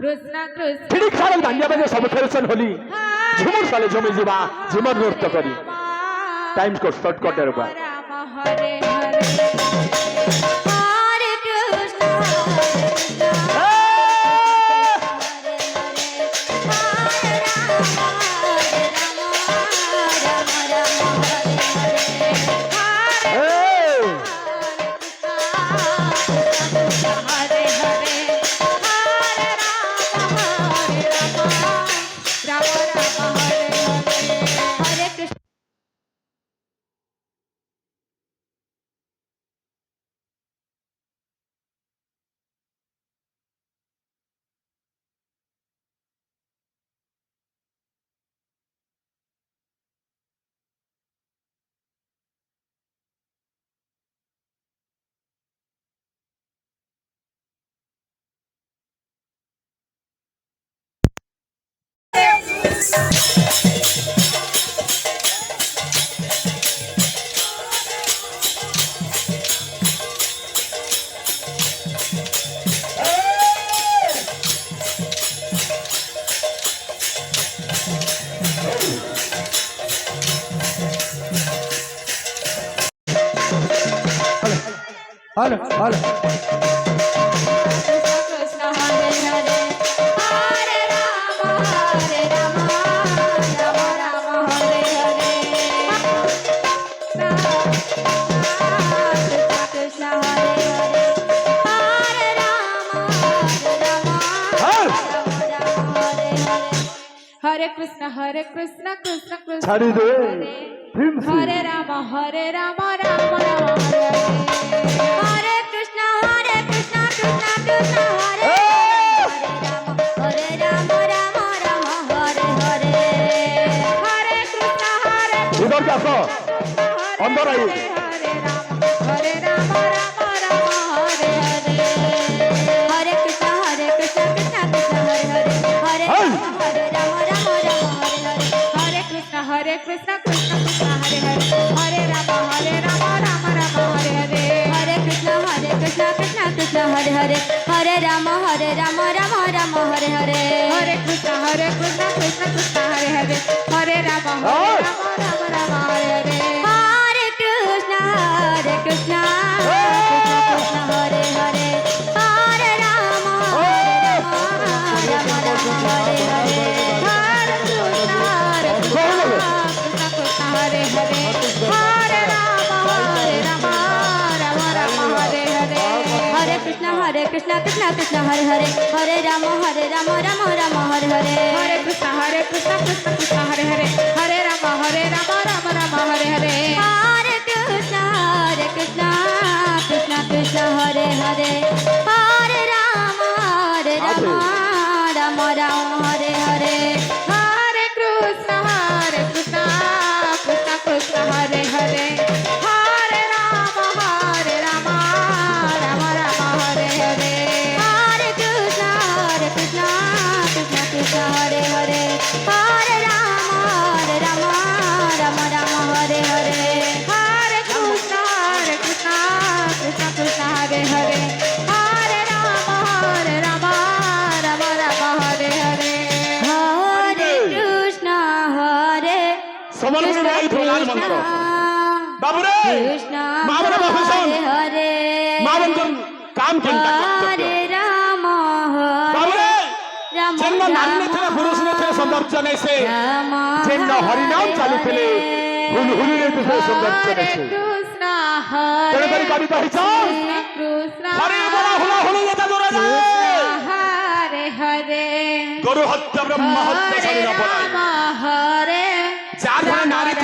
Krishna Krishna free खारल धान्य बजे सब खेलछन् होली झुमुर साले जमे जीवा जीवन नृत्य गरी टाइम को शॉर्टकट रे बा राम हरे हरे हरे कृष्ण हेलो हेलो कृष्ण हरे हरे हरे राम राम राम हरे हरे कृष्ण हरे हरे हरे राम हरे हरे हरे कृष्ण कृष्ण कृष्ण छाड़ी दे हरे राम राम राम हरे हरे हरे कृष्ण कृष्ण कृष्ण हरे राम राम राम हरे हरे हरे कृष्ण इधर क्या सो अंदर आइए हरे राम राम राम हरे हरे हरे कृष्ण कृष्ण कृष्ण हरे हरे हरे राम राम राम हरे हरे हरे कृष्ण कृष्ण कृष्ण हरे हरे हरे राम राम राम हरे हरे हरे कृष्ण कृष्ण कृष्ण हरे हरे राम राम राम हरे हरे हरे कृष्ण कृष्ण कृष्ण हरे हरे राम राम राम हरे हरे हरे कृष्ण कृष्ण कृष्ण हरे हरे हरे राम राम हरे हरे हरे कृष्ण कृष्ण हरे हरे हरे राम राम राम हरे हरे हरे कृष्ण कृष्ण कृष्ण हरे हरे राम राम हरे हरे हरे कृष्ण कृष्ण कृष्ण हरे हरे राम राम हरे हरे हरे कृष्ण कृष्ण कृष्ण हरे हरे हरे राम राम राम हरे हरे हरे कृष्ण कृष्ण कृष्ण हरे हरे हरे राम राम राम हरे हरे हरे कृष्ण कृष्ण कृष्ण हरे हरे हरे राम राम राम हरे हरे हरे कृष्ण कृष्ण कृष्ण हरे हरे हरे राम राम राम हरे हरे हरे कृष्ण हरे समर्पण भाई प्रहलाद मंत्र बाबू रे कृष्ण मामन बाबूसन हरे मामन कर काम केंता हरे राम बाबू रे राम जन्म नान्ने थे पुरुष ने थे सौंदर्य ने से जन्म हरिनाम चालू थे हुल हुल ने थे सौंदर्य ने से कृष्ण तेरे हरे तेरी कविता है चाल कृष्ण हरे बड़ा हुला हुला ये दूर जाए हरे हरे गुरु हत्या ब्रह्म हत्या शरीर हरे बोला राम हरे चार नारी